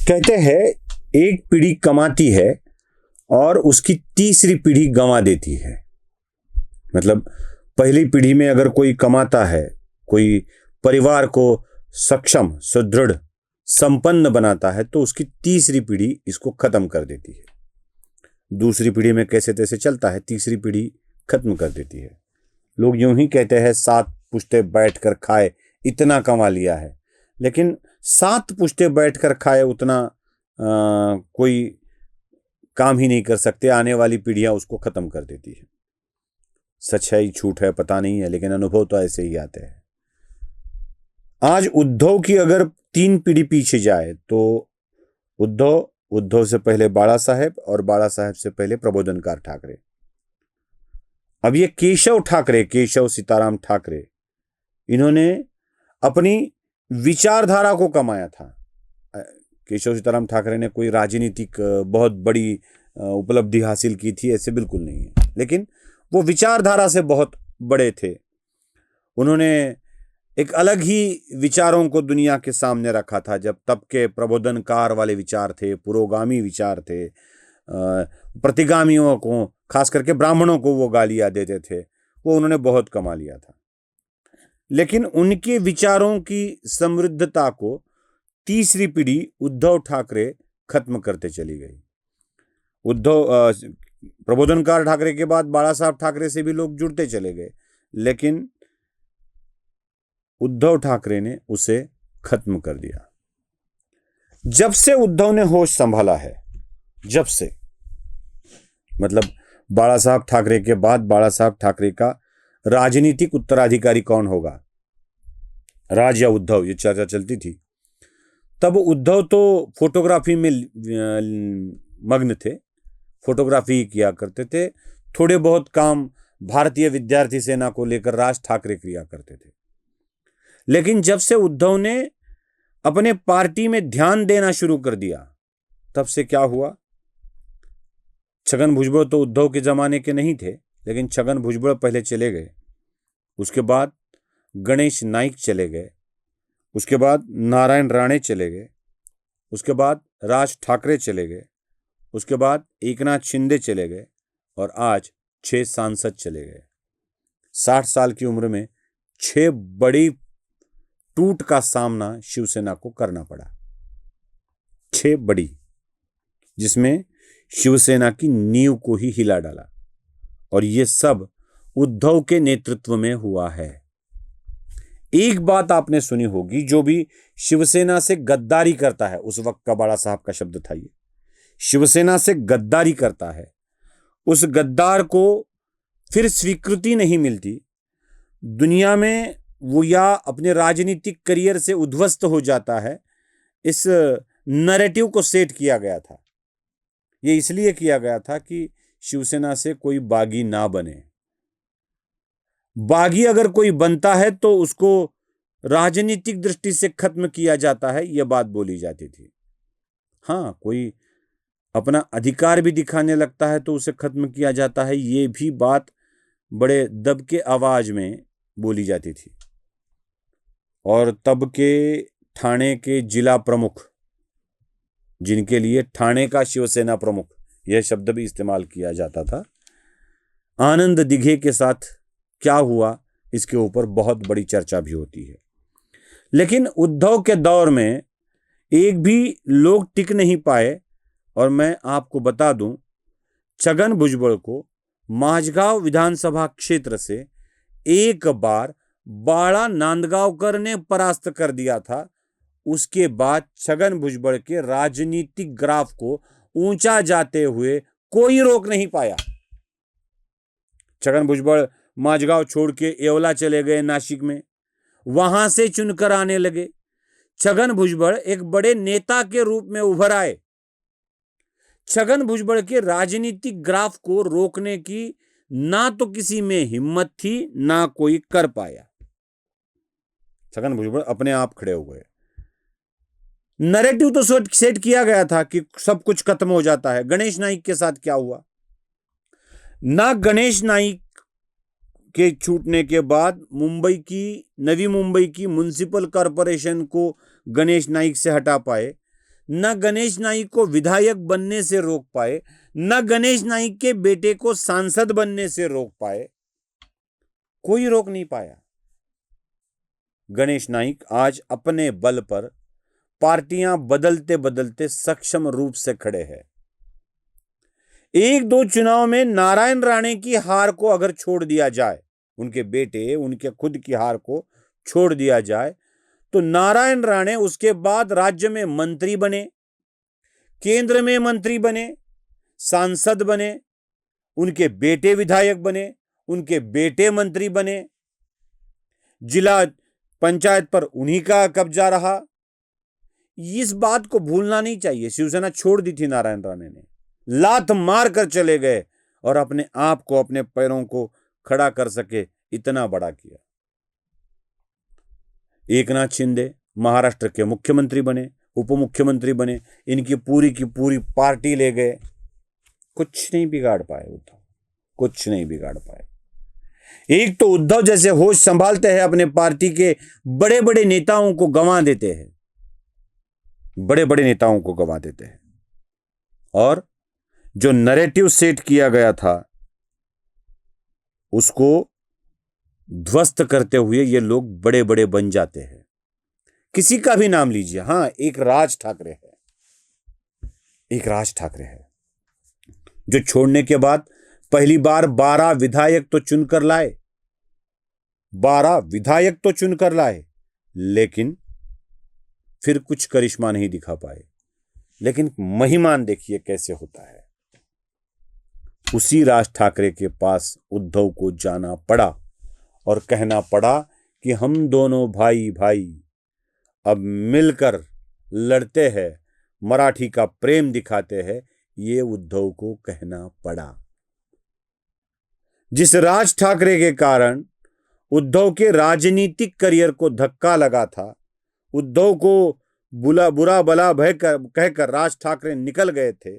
कहते हैं एक पीढ़ी कमाती है और उसकी तीसरी पीढ़ी गंवा देती है। मतलब पहली पीढ़ी में अगर कोई कमाता है, कोई परिवार को सक्षम, सुदृढ़, संपन्न बनाता है, तो उसकी तीसरी पीढ़ी इसको खत्म कर देती है। दूसरी पीढ़ी में कैसे तैसे चलता है, तीसरी पीढ़ी खत्म कर देती है। लोग यूं ही कहते हैं 7 पुश्ते बैठ कर खाए, इतना कमा लिया है। लेकिन 7 पुश्ते बैठ कर खाए उतना कोई काम ही नहीं कर सकते। आने वाली पीढ़ियां उसको खत्म कर देती है। सच है, झूठ है, पता नहीं है, लेकिन अनुभव तो ऐसे ही आते हैं। आज उद्धव की अगर 3 पीढ़ी पीछे जाए तो उद्धव से पहले बाला साहेब और बाला साहेब से पहले प्रबोधनकार ठाकरे। अब ये केशव सीताराम ठाकरे, इन्होंने अपनी विचारधारा को कमाया था। केशव सीताराम ठाकरे ने कोई राजनीतिक बहुत बड़ी उपलब्धि हासिल की थी, ऐसे बिल्कुल नहीं है, लेकिन वो विचारधारा से बहुत बड़े थे। उन्होंने एक अलग ही विचारों को दुनिया के सामने रखा था। जब तब के प्रबोधनकार वाले विचार थे, पुरोगामी विचार थे, प्रतिगामियों को, खास करके ब्राह्मणों को वो गालियां देते थे, वो उन्होंने बहुत कमा लिया था। लेकिन उनके विचारों की समृद्धता को तीसरी पीढ़ी उद्धव ठाकरे खत्म करते चली गई। प्रबोधनकार ठाकरे के बाद बाला साहब ठाकरे से भी लोग जुड़ते चले गए, लेकिन उद्धव ठाकरे ने उसे खत्म कर दिया। जब से उद्धव ने होश संभाला है, जब से, मतलब बाला साहब ठाकरे के बाद बाला साहब ठाकरे का राजनीतिक उत्तराधिकारी कौन होगा, राज या उद्धव, ये चर्चा चलती थी। तब उद्धव तो फोटोग्राफी में मग्न थे, फोटोग्राफी किया करते थे। थोड़े बहुत काम भारतीय विद्यार्थी सेना को लेकर राज ठाकरे किया करते थे। लेकिन जब से उद्धव ने अपने पार्टी में ध्यान देना शुरू कर दिया, तब से क्या हुआ? छगन भुजबल तो उद्धव के जमाने के नहीं थे, लेकिन छगन भुजबल पहले चले गए, उसके बाद गणेश नाइक चले गए, उसके बाद नारायण राणे चले गए, उसके बाद राज ठाकरे चले गए, उसके बाद एकनाथ शिंदे चले गए, और आज 6 सांसद चले गए। 60 साल की उम्र में 6 बड़ी टूट का सामना शिवसेना को करना पड़ा। 6 बड़ी, जिसमें शिवसेना की नींव को ही हिला डाला, और ये सब उद्धव के नेतृत्व में हुआ है। एक बात आपने सुनी होगी, जो भी शिवसेना से गद्दारी करता है, उस वक्त का बाला साहब का शब्द था ये, शिवसेना से गद्दारी करता है, उस गद्दार को फिर स्वीकृति नहीं मिलती दुनिया में, वो या अपने राजनीतिक करियर से उद्ध्वस्त हो जाता है। इस नैरेटिव को सेट किया गया था। ये इसलिए किया गया था कि शिवसेना से कोई बागी ना बने। बागी अगर कोई बनता है तो उसको राजनीतिक दृष्टि से खत्म किया जाता है, यह बात बोली जाती थी। हाँ, कोई अपना अधिकार भी दिखाने लगता है तो उसे खत्म किया जाता है, ये भी बात बड़े दबके आवाज में बोली जाती थी। और तब के ठाणे के जिला प्रमुख, जिनके लिए ठाणे का शिवसेना प्रमुख यह शब्द भी इस्तेमाल किया जाता था, आनंद दिघे के साथ क्या हुआ, इसके ऊपर बहुत बड़ी चर्चा भी होती है। लेकिन उद्धव के दौर में एक भी लोग टिक नहीं पाए, और मैं आपको बता दूं, छगन भुजबल को माझगांव विधानसभा क्षेत्र से एक बार बाला नांदगांवकर ने परास्त कर दिया था। उसके बाद छगन भुजबल के राजनीतिक ग्राफ को ऊंचा जाते हुए कोई रोक नहीं पाया। छगन भुजबल माझगांव छोड़ के येवला चले गए, नासिक में, वहां से चुनकर आने लगे। छगन भुजबल एक बड़े नेता के रूप में उभर आए। छगन भुजबल के राजनीतिक ग्राफ को रोकने की ना तो किसी में हिम्मत थी, ना कोई कर पाया। छगन भुजबल अपने आप खड़े हो गए। नैरेटिव तो सेट किया गया था कि सब कुछ खत्म हो जाता है। गणेश नाइक के साथ क्या हुआ? ना गणेश नाइक के छूटने के बाद नवी मुंबई की म्युनिसिपल कॉरपोरेशन को गणेश नाइक से हटा पाए, न गणेश नाईक को विधायक बनने से रोक पाए, न गणेश नाईक के बेटे को सांसद बनने से रोक पाए, कोई रोक नहीं पाया। गणेश नाईक आज अपने बल पर पार्टियां बदलते बदलते सक्षम रूप से खड़े हैं। एक दो चुनाव में नारायण राणे की हार को अगर छोड़ दिया जाए, उनके बेटे, उनके खुद की हार को छोड़ दिया जाए, तो नारायण राणे उसके बाद राज्य में मंत्री बने, केंद्र में मंत्री बने, सांसद बने, उनके बेटे विधायक बने, उनके बेटे मंत्री बने, जिला पंचायत पर उन्हीं का कब्जा रहा। इस बात को भूलना नहीं चाहिए। शिवसेना छोड़ दी थी नारायण राणे ने, लात मार कर चले गए और अपने आप को, अपने पैरों को खड़ा कर सके, इतना बड़ा किया। एकनाथ शिंदे महाराष्ट्र के मुख्यमंत्री बने, उप मुख्यमंत्री बने, इनकी पूरी की पूरी पार्टी ले गए, कुछ नहीं बिगाड़ पाए उद्धव, कुछ नहीं बिगाड़ पाए। एक तो उद्धव जैसे होश संभालते हैं अपने पार्टी के बड़े बड़े नेताओं को गंवा देते हैं, बड़े बड़े नेताओं को गंवा देते हैं, और जो नैरेटिव सेट किया गया था उसको ध्वस्त करते हुए ये लोग बड़े बड़े बन जाते हैं। किसी का भी नाम लीजिए, हां, एक राज ठाकरे है, एक राज ठाकरे है, जो छोड़ने के बाद पहली बार 12 विधायक तो चुनकर लाए, 12 विधायक तो चुनकर लाए, लेकिन फिर कुछ करिश्मा नहीं दिखा पाए। लेकिन महिमान देखिए कैसे होता है। उसी राज ठाकरे के पास उद्धव को जाना पड़ा और कहना पड़ा कि हम दोनों भाई भाई अब मिलकर लड़ते हैं, मराठी का प्रेम दिखाते हैं, ये उद्धव को कहना पड़ा। जिस राज ठाकरे के कारण उद्धव के राजनीतिक करियर को धक्का लगा था, उद्धव को बुरा भला कहकर राज ठाकरे निकल गए थे,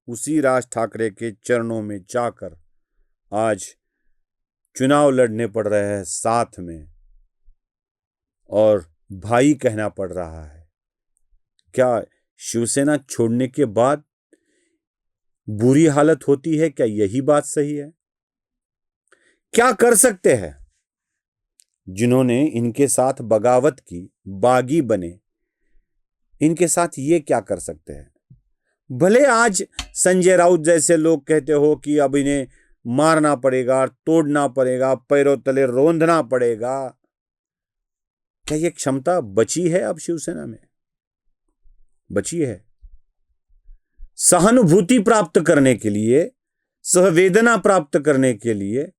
उसी राज ठाकरे के चरणों में जाकर आज चुनाव लड़ने पड़ रहे हैं साथ में, और भाई कहना पड़ रहा है। क्या शिवसेना छोड़ने के बाद बुरी हालत होती है? क्या यही बात सही है? क्या कर सकते हैं जिन्होंने इनके साथ बगावत की, बागी बने, इनके साथ ये क्या कर सकते हैं? भले आज संजय राउत जैसे लोग कहते हो कि अब इन्हें मारना पड़ेगा, तोड़ना पड़ेगा, पैरों तले रौंदना पड़ेगा, क्या ये क्षमता बची है अब शिवसेना में? बची है? सहानुभूति प्राप्त करने के लिए, संवेदना प्राप्त करने के लिए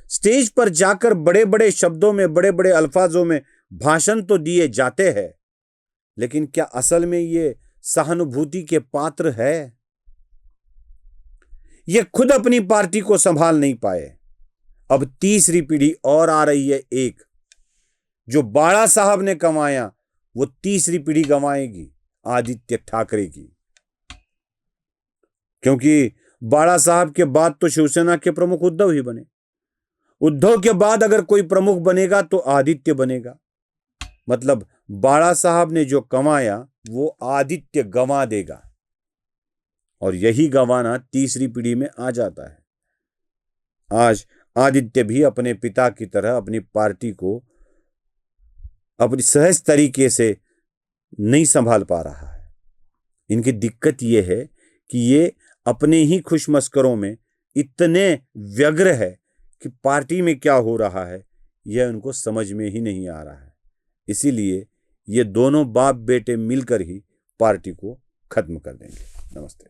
स्टेज पर जाकर बड़े बड़े शब्दों में, बड़े बड़े अल्फाजों में भाषण तो दिए जाते हैं, लेकिन क्या असल में ये सहानुभूति के पात्र है? ये खुद अपनी पार्टी को संभाल नहीं पाए। अब तीसरी पीढ़ी और आ रही है, एक जो बाला साहब ने कमाया वो तीसरी पीढ़ी गंवाएगी, आदित्य ठाकरे की। क्योंकि बाला साहब के बाद तो शिवसेना के प्रमुख उद्धव ही बने। उद्धव के बाद अगर कोई प्रमुख बनेगा तो आदित्य बनेगा। मतलब बाला साहब ने जो कमाया वो आदित्य गंवा देगा, और यही गंवाना तीसरी पीढ़ी में आ जाता है। आज आदित्य भी अपने पिता की तरह अपनी पार्टी को अपनी सहज तरीके से नहीं संभाल पा रहा है। इनकी दिक्कत यह है कि ये अपने ही खुशमस्करों में इतने व्यग्र है कि पार्टी में क्या हो रहा है यह उनको समझ में ही नहीं आ रहा है। इसीलिए ये दोनों बाप बेटे मिलकर ही पार्टी को खत्म कर देंगे। नमस्ते।